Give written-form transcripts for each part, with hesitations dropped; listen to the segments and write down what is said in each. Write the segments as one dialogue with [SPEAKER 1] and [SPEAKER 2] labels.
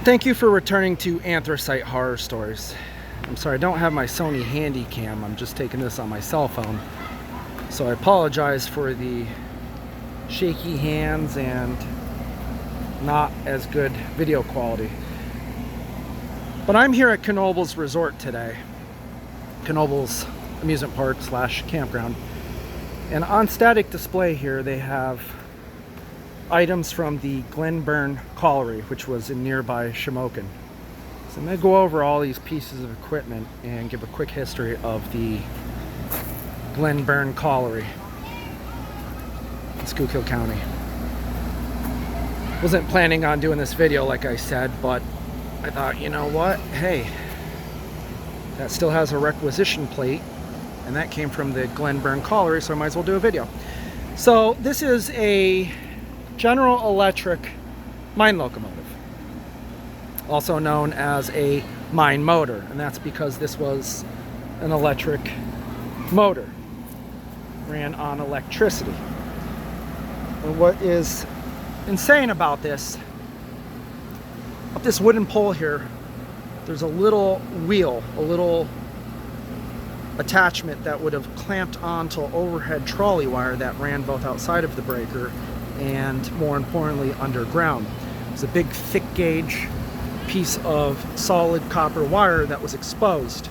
[SPEAKER 1] Thank you for returning to Anthracite Horror Stories. I'm sorry, I don't have my Sony Handycam. I'm just taking this on my cell phone. So I apologize for the shaky hands and not as good video quality. But I'm here at Knoebels Resort today. Knoebels Amusement Park / campground. And on static display here they have items from the Glen colliery, which was in nearby Shamokin. So I'm going to go over all these pieces of equipment and give a quick history of the Glen colliery in Schuylkill County. Wasn't planning on doing this video like I said, but I thought, you know what, hey, that still has a requisition plate and that came from the Glen colliery, so I might as well do a video. So this is a General Electric mine locomotive, also known as a mine motor, and that's because this was an electric motor, ran on electricity. And what is insane about this, up this wooden pole here, there's a little wheel, a little attachment that would have clamped onto overhead trolley wire that ran both outside of the breaker and, more importantly, underground. It was a big thick gauge piece of solid copper wire that was exposed.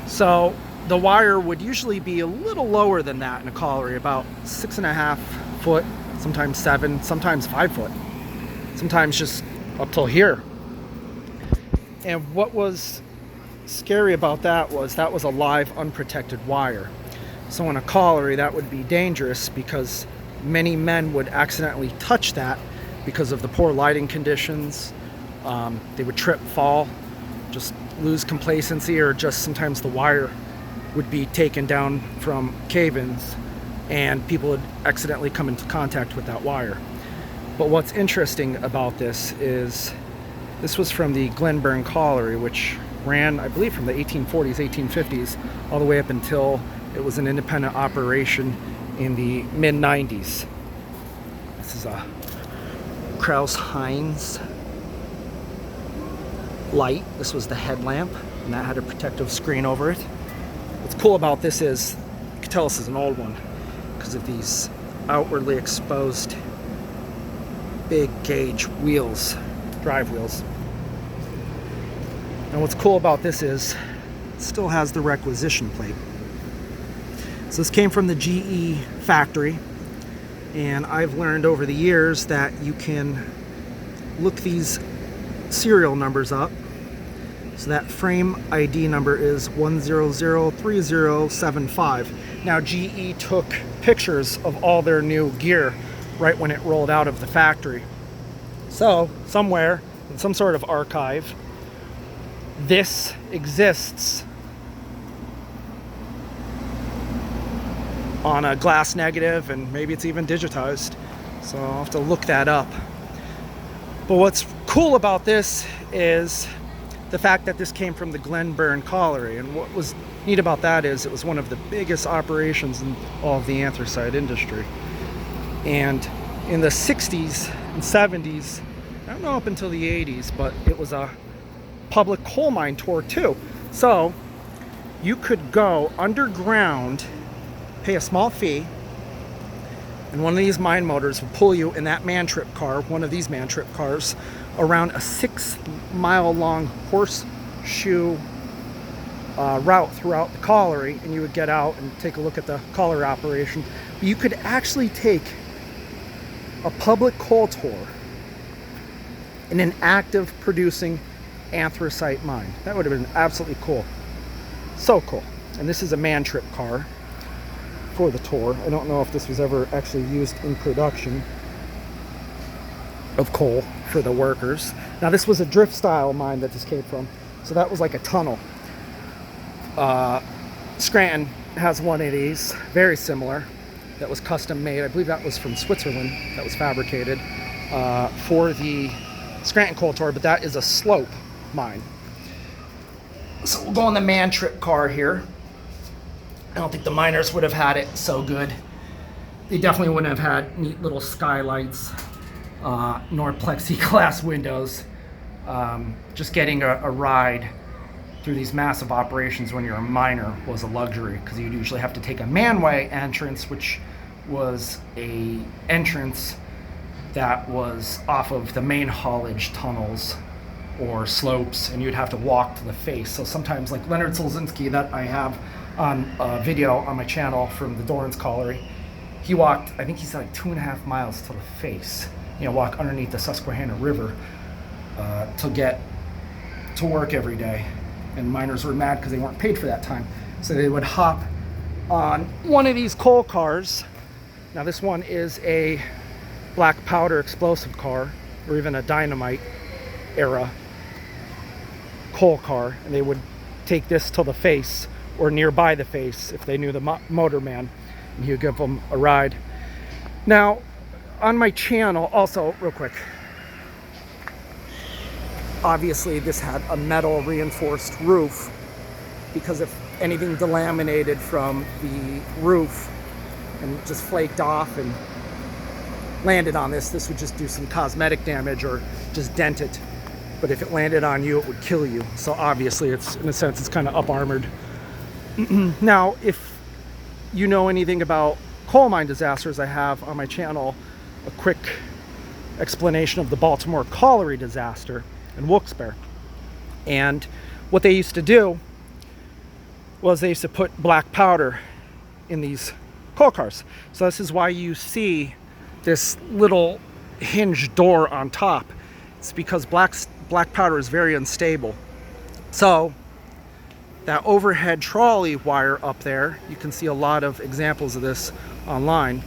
[SPEAKER 1] So the wire would usually be a little lower than that in a colliery, about 6.5 foot, sometimes 7, sometimes 5 foot, sometimes just up till here. And what was scary about that was a live unprotected wire. So in a colliery that would be dangerous because many men would accidentally touch that because of the poor lighting conditions. They would trip, fall, just lose complacency, or just sometimes the wire would be taken down from cave-ins and people would accidentally come into contact with that wire. But what's interesting about this is this was from the Glen colliery, which ran, I believe, from the 1840s, 1850s, all the way up until it was an independent operation in the mid-90s. This is a Kraus-Heinz light. This was the headlamp, and that had a protective screen over it. What's cool about this is, you can tell this is an old one because of these outwardly exposed big gauge wheels, drive wheels. And what's cool about this is it still has the requisition plate. So this came from the GE factory, and I've learned over the years that you can look these serial numbers up. So that frame ID number is 1003075. Now GE took pictures of all their new gear right when it rolled out of the factory. So somewhere in some sort of archive, this exists on a glass negative, and maybe it's even digitized, so I'll have to look that up. But what's cool about this is the fact that this came from the Glen colliery, and what was neat about that is it was one of the biggest operations in all of the anthracite industry. And in the 60s and 70s, I don't know up until the 80s, but it was a public coal mine tour too. So you could go underground, pay a small fee, and one of these mine motors will pull you in that Mantrip car, one of these Mantrip cars, around a 6-mile long horseshoe route throughout the colliery, and you would get out and take a look at the colliery operation. But you could actually take a public coal tour in an active producing anthracite mine. That would have been absolutely cool. So cool. And this is a Mantrip car for the tour. I don't know if this was ever actually used in production of coal for the workers. Now this was a drift style mine that this came from, so that was like a tunnel. Scranton has one of these, very similar, that was custom made. I believe that was from Switzerland, that was fabricated for the Scranton coal tour, but that is a slope mine. So we'll go on the Mantrip car here. I don't think the miners would have had it so good. They definitely wouldn't have had neat little skylights, nor plexiglass windows. just getting a ride through these massive operations when you're a miner was a luxury, because you'd usually have to take a manway entrance, which was a entrance that was off of the main haulage tunnels or slopes, and you'd have to walk to the face. So sometimes, like Leonard Solzinski, that I have on a video on my channel from the Doran's Colliery, he walked, I think he said like 2.5 miles to the face, walk underneath the Susquehanna River to get to work every day. And miners were mad because they weren't paid for that time. So they would hop on one of these coal cars. Now this one is a black powder explosive car, or even a dynamite era coal car. And they would take this to the face or nearby the face if they knew the motorman, and he would give them a ride. Now, on my channel, also, real quick, obviously this had a metal reinforced roof, because if anything delaminated from the roof and just flaked off and landed on this would just do some cosmetic damage or just dent it. But if it landed on you, it would kill you. So obviously it's, in a sense, it's kind of up armored. Now, if you know anything about coal mine disasters, I have on my channel a quick explanation of the Baltimore Colliery disaster in Wilkes-Barre. And what they used to do was they used to put black powder in these coal cars. So this is why you see this little hinged door on top. It's because black powder is very unstable. So that overhead trolley wire up there, you can see a lot of examples of this online.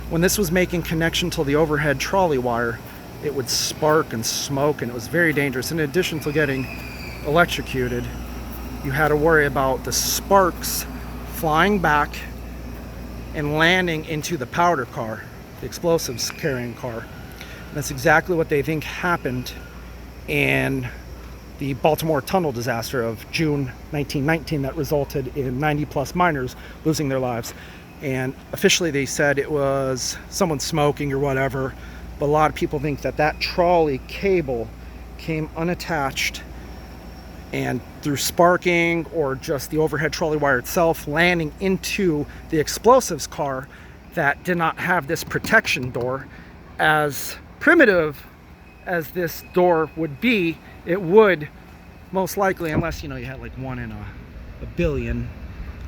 [SPEAKER 1] When this was making connection to the overhead trolley wire, it would spark and smoke, and it was very dangerous. In addition to getting electrocuted, you had to worry about the sparks flying back and landing into the powder car, the explosives carrying car. And that's exactly what they think happened in the Baltimore tunnel disaster of June 1919 that resulted in 90 plus miners losing their lives. And officially they said it was someone smoking or whatever, but a lot of people think that that trolley cable came unattached, and through sparking or just the overhead trolley wire itself landing into the explosives car that did not have this protection door. As primitive as this door would be, it would most likely, unless you had like 1 in a billion,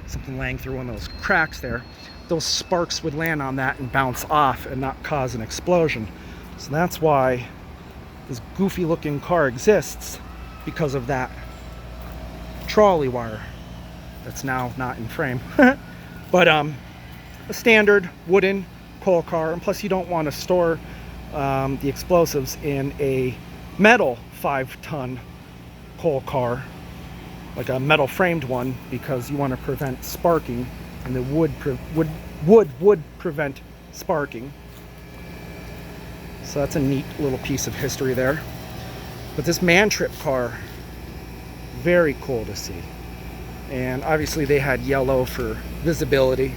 [SPEAKER 1] something laying through one of those cracks there, those sparks would land on that and bounce off and not cause an explosion. So that's why this goofy looking car exists, because of that trolley wire that's now not in frame. But a standard wooden coal car, and plus you don't want to store the explosives in a metal 5-ton coal car, like a metal framed one, because you want to prevent sparking, and the wood would prevent sparking. So that's a neat little piece of history there. But this Mantrip car, very cool to see. And obviously they had yellow for visibility,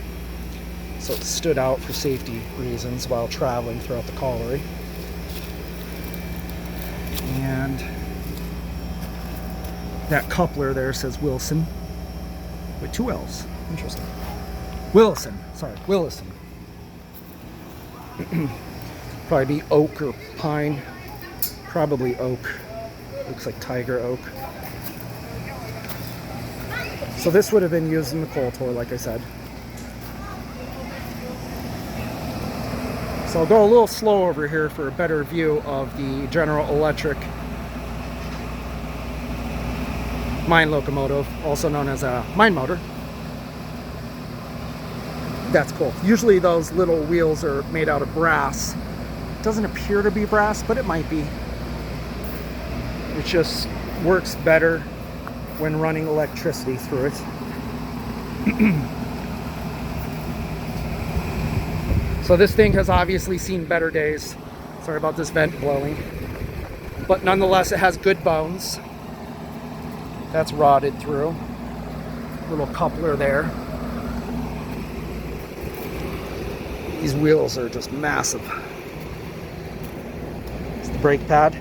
[SPEAKER 1] so it stood out for safety reasons while traveling throughout the colliery. And that coupler there says Wilson with 2 L's. Interesting. Willison. Probably be oak or pine. Probably oak. Looks like tiger oak. So this would have been used in the coal tour, like I said. So I'll go a little slow over here for a better view of the General Electric mine locomotive, also known as a mine motor. That's cool. Usually those little wheels are made out of brass. It doesn't appear to be brass, but it might be. It just works better when running electricity through it. So this thing has obviously seen better days. Sorry about this vent blowing. But nonetheless, it has good bones. That's rotted through. Little coupler there. These wheels are just massive. It's the brake pad.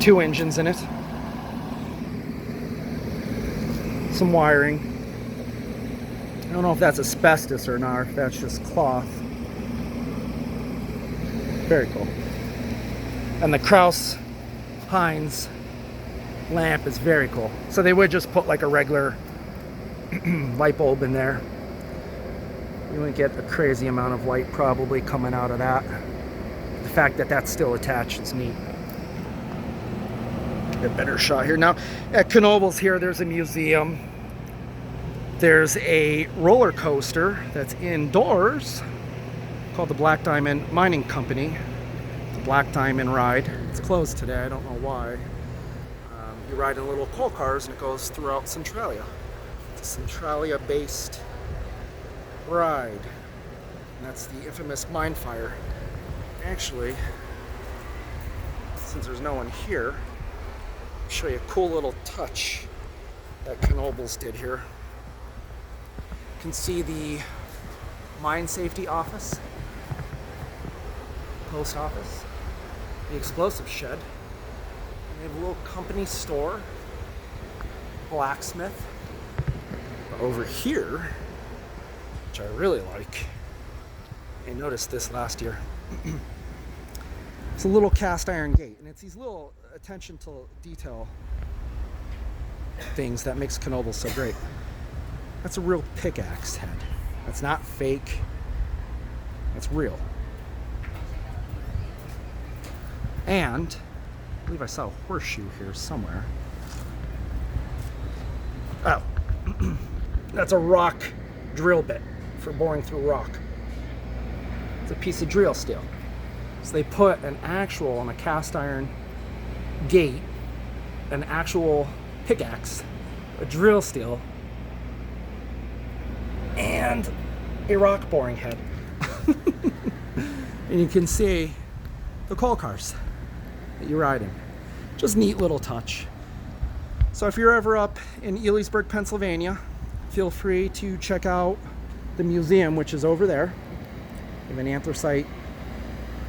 [SPEAKER 1] 2 engines in it. Some wiring. I don't know if that's asbestos or not, or if that's just cloth. Very cool. And the Kraus Heinz lamp is very cool. So they would just put like a regular light bulb in there. You wouldn't get a crazy amount of light probably coming out of that. The fact that that's still attached is neat. Get a better shot here. Now at Knoebels here, there's a museum. There's a roller coaster that's indoors called the Black Diamond Mining Company. The Black Diamond ride. It's closed today. I don't know why. You ride in little coal cars and it goes throughout Centralia. It's a Centralia-based ride. And that's the infamous mine fire. Actually, since there's no one here, I'll show you a cool little touch that Knoebels did here. You can see the mine safety office, post office, the explosive shed. They have a little company store, blacksmith. Over here, which I really like, I noticed this last year. It's a little cast iron gate, and it's these little attention to detail things that makes Knoebels so great. That's a real pickaxe head. That's not fake. That's real. And I believe I saw a horseshoe here somewhere. Oh, that's a rock drill bit for boring through rock. It's a piece of drill steel. So they put an actual, on a cast iron gate, an actual pickaxe, a drill steel, and a rock boring head. And you can see the coal cars that you ride in. Just neat little touch. So if you're ever up in Elysburg, Pennsylvania, feel free to check out the museum, which is over there. We have an Anthracite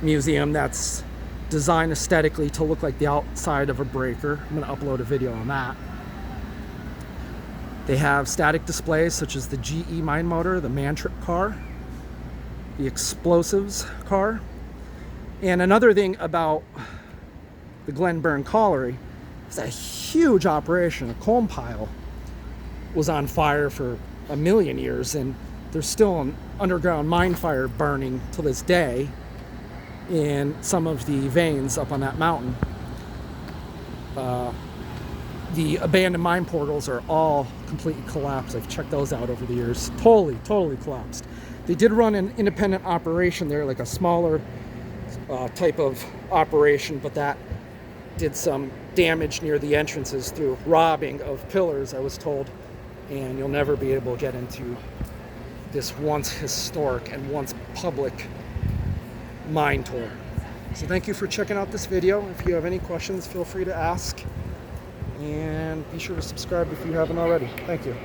[SPEAKER 1] Museum that's designed aesthetically to look like the outside of a breaker. I'm going to upload a video on that. They have static displays such as the GE mine motor, the Mantrip car, the explosives car. And another thing about the Glen colliery is a huge operation. A coal pile was on fire for a million years, and there's still an underground mine fire burning to this day in some of the veins up on that mountain. The abandoned mine portals are all completely collapsed. I've checked those out over the years. Totally collapsed. They did run an independent operation there, like a smaller type of operation, but that did some damage near the entrances through robbing of pillars, I was told, and you'll never be able to get into this once historic and once public mine tour. So thank you for checking out this video. If you have any questions, feel free to ask, and be sure to subscribe if you haven't already. Thank you.